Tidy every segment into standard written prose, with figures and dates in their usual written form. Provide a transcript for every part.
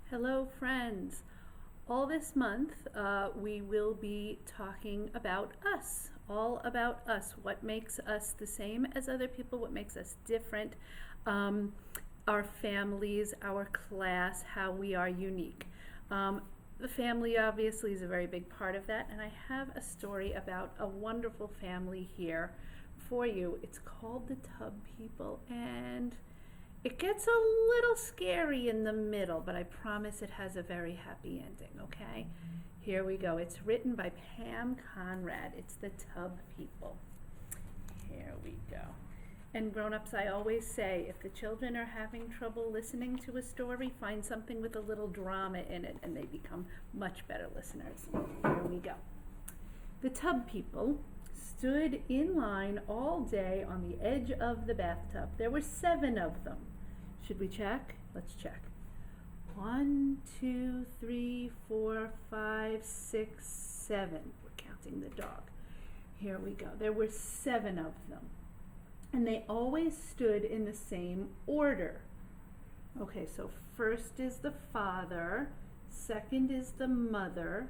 Hello, friends. All this month, we will be talking about us, all about us, what makes us the same as other people, what makes us different, our families, our class, how we are unique. The family obviously is a very big part of that, and I have a story about a wonderful family here for you. It's called the Tub People, and it gets a little scary in the middle, but I promise it has a very happy ending, okay? Here we go. It's written by Pam Conrad. It's the Tub People. Here we go. And grown-ups, I always say, if the children are having trouble listening to a story, find something with a little drama in it, and they become much better listeners. Here we go. The Tub People stood in line all day on the edge of the bathtub. There were 7 of them. Should we check? Let's check. 1, 2, 3, 4, 5, 6, 7. We're counting the dog. Here we go. There were 7 of them. And they always stood in the same order. Okay, so first is the father, second is the mother,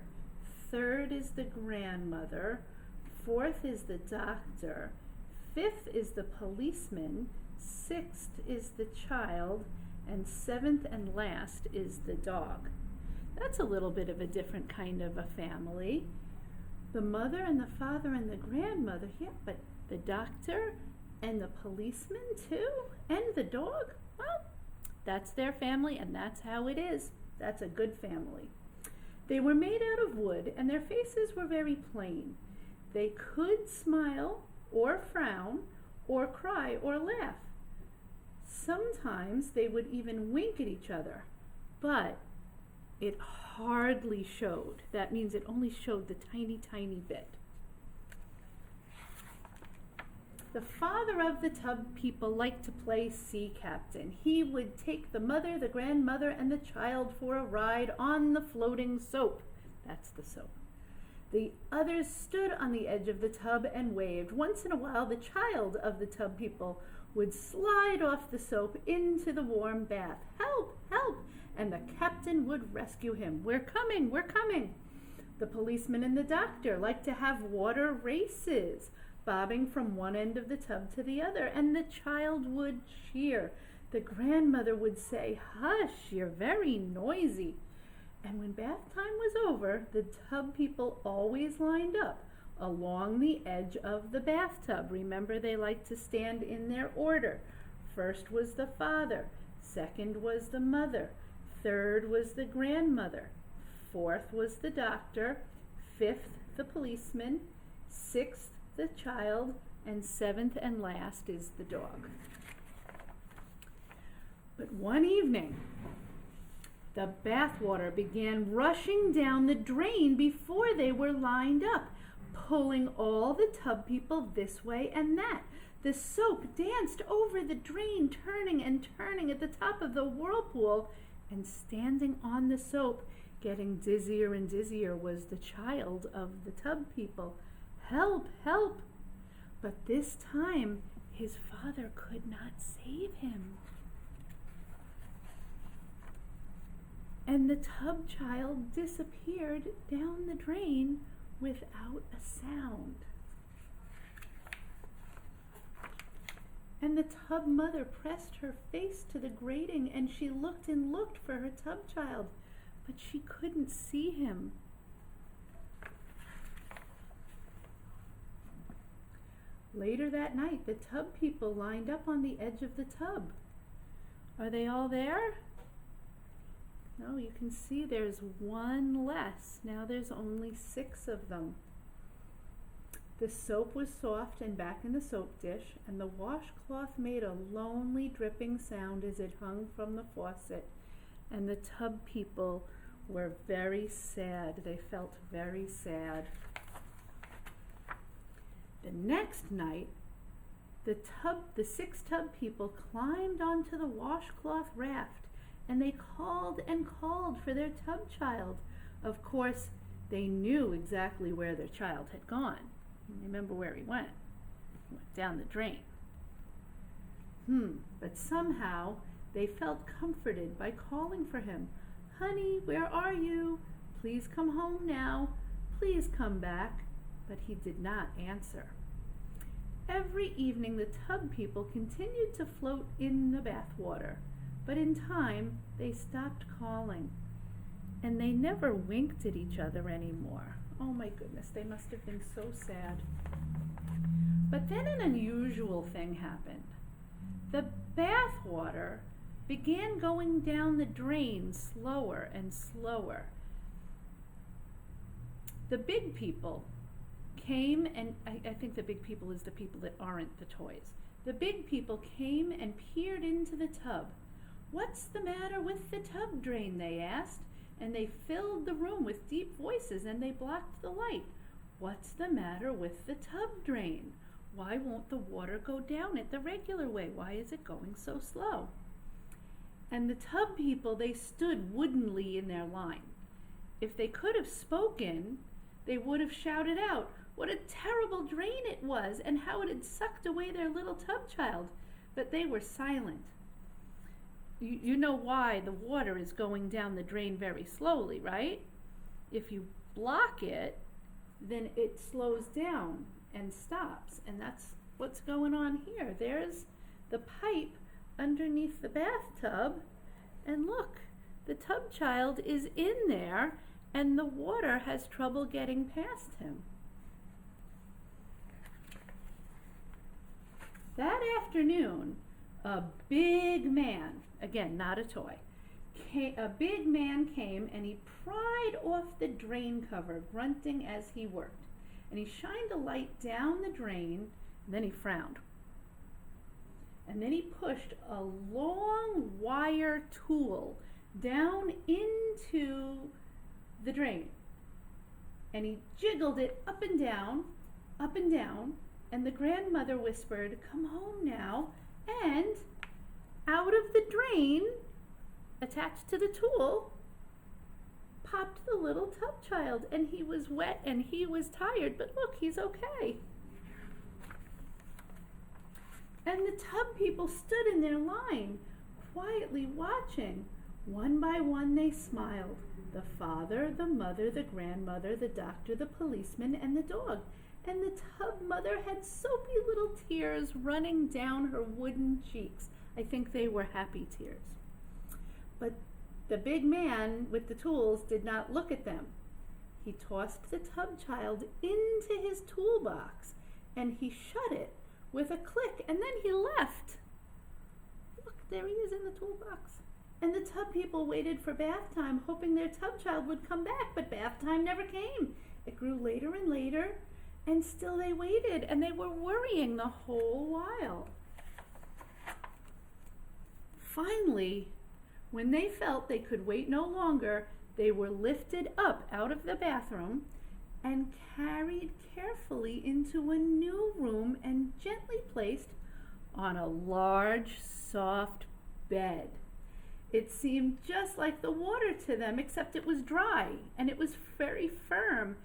third is the grandmother, fourth is the doctor, fifth is the policeman, sixth is the child, and seventh and last is the dog. That's a little bit of a different kind of a family. The mother and the father and the grandmother, yeah, but the doctor and the policeman too, and the dog, well, that's their family and that's how it is. That's a good family. They were made out of wood and their faces were very plain. They could smile or frown or cry or laugh. Sometimes they would even wink at each other, but it hardly showed. That means it only showed the tiny, tiny bit. The father of the Tub People liked to play sea captain. He would take the mother, the grandmother, and the child for a ride on the floating soap. That's the soap. The others stood on the edge of the tub and waved. Once in a while, the child of the Tub People would slide off the soap into the warm bath. Help, help! And the captain would rescue him. We're coming, we're coming. The policeman and the doctor liked to have water races, bobbing from one end of the tub to the other, and the child would cheer. The grandmother would say, "Hush, you're very noisy." And when bath time was over, the Tub People always lined up along the edge of the bathtub. Remember, they liked to stand in their order. First was the father, second was the mother, third was the grandmother, fourth was the doctor, fifth the policeman, sixth the child, and seventh and last is the dog. But one evening, the bathwater began rushing down the drain before they were lined up, pulling all the Tub People this way and that. The soap danced over the drain, turning and turning at the top of the whirlpool, and standing on the soap, getting dizzier and dizzier, was the child of the Tub People. Help, help! But this time, his father could not save him. And the tub child disappeared down the drain without a sound. And the tub mother pressed her face to the grating and she looked and looked for her tub child, but she couldn't see him. Later that night, the Tub People lined up on the edge of the tub. Are they all there? No, you can see there's one less. Now there's only 6 of them. The soap was soft and back in the soap dish, and the washcloth made a lonely dripping sound as it hung from the faucet. And the Tub People were very sad. They felt very sad. The next night, the 6 Tub People climbed onto the washcloth raft, and they called and called for their tub child. Of course, they knew exactly where their child had gone. Remember where he went. He went down the drain. But somehow they felt comforted by calling for him. "Honey, where are you? Please come home now. Please come back." But he did not answer. Every evening the tub people continued to float in the bath water, but in time they stopped calling, and they never winked at each other anymore. Oh my goodness, they must have been so sad. But then an unusual thing happened. The bath water began going down the drain slower and slower. The big people came, and I think the big people is the people that aren't the toys. The big people came and peered into the tub. "What's the matter with the tub drain?" they asked, and they filled the room with deep voices and they blocked the light. "What's the matter with the tub drain? Why won't the water go down it the regular way? Why is it going so slow?" And the tub people, they stood woodenly in their line. If they could have spoken, they would have shouted out what a terrible drain it was and how it had sucked away their little tub child. But they were silent. You know why the water is going down the drain very slowly, right? If you block it, then it slows down and stops. And that's what's going on here. There's the pipe underneath the bathtub. And look, the tub child is in there and the water has trouble getting past him. That afternoon, a big man, again, not a toy, a big man came and he pried off the drain cover, grunting as he worked. And he shined a light down the drain, and then he frowned. And then he pushed a long wire tool down into the drain. And he jiggled it up and down, and the grandmother whispered, "Come home now," and out of the drain, attached to the tool, popped the little tub child, and he was wet and he was tired, but look, he's okay. And the tub people stood in their line, quietly watching. One by one they smiled. The father, the mother, the grandmother, the doctor, the policeman, and the dog. And the tub mother had soapy little tears running down her wooden cheeks. I think they were happy tears. But the big man with the tools did not look at them. He tossed the tub child into his toolbox and he shut it with a click, and then he left. Look, there he is in the toolbox. And the tub people waited for bath time, hoping their tub child would come back, but bath time never came. It grew later and later, and still they waited, and they were worrying the whole while. Finally, when they felt they could wait no longer, they were lifted up out of the bathroom and carried carefully into a new room and gently placed on a large, soft bed. It seemed just like the water to them, except it was dry and it was very firm.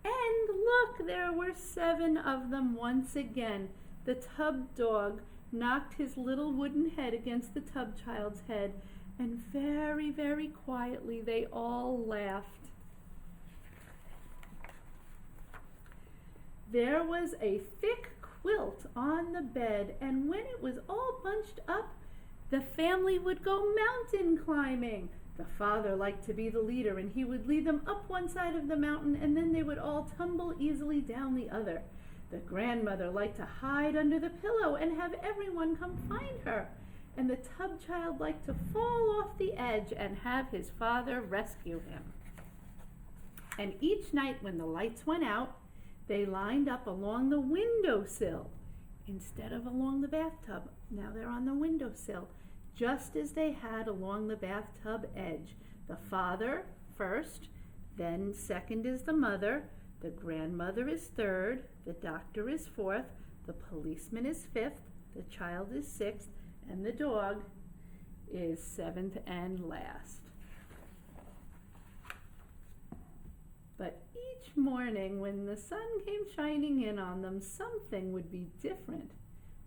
And look, there were 7 of them once again. The tub dog knocked his little wooden head against the tub child's head, and very, very quietly they all laughed. There was a thick quilt on the bed, and when it was all bunched up, the family would go mountain climbing. The father liked to be the leader, and he would lead them up one side of the mountain, and then they would all tumble easily down the other. The grandmother liked to hide under the pillow and have everyone come find her. And the tub child liked to fall off the edge and have his father rescue him. And each night when the lights went out, they lined up along the windowsill instead of along the bathtub. Now they're on the windowsill, just as they had along the bathtub edge. The father first, then second is the mother, the grandmother is third, the doctor is fourth, the policeman is fifth, the child is sixth, and the dog is 7th and last. But each morning when the sun came shining in on them, something would be different.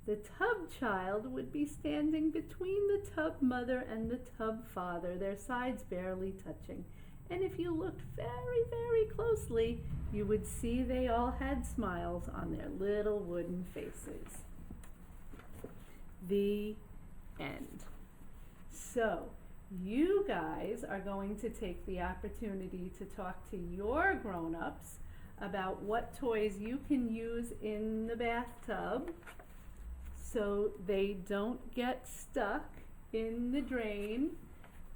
The tub child would be standing between the tub mother and the tub father, their sides barely touching. And if you looked very, very closely, you would see they all had smiles on their little wooden faces. The end. So, you guys are going to take the opportunity to talk to your grown-ups about what toys you can use in the bathtub so they don't get stuck in the drain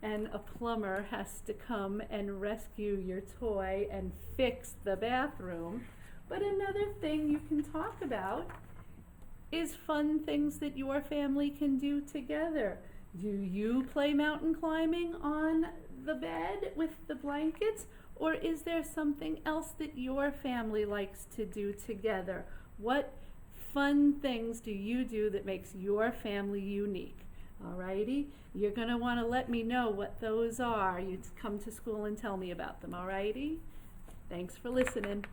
and a plumber has to come and rescue your toy and fix the bathroom. But another thing you can talk about is fun things that your family can do together. Do you play mountain climbing on the bed with the blankets, or is there something else that your family likes to do together? What fun things do you do that makes your family unique? Alrighty, you're gonna wanna let me know what those are. You come to school and tell me about them, alrighty? Thanks for listening.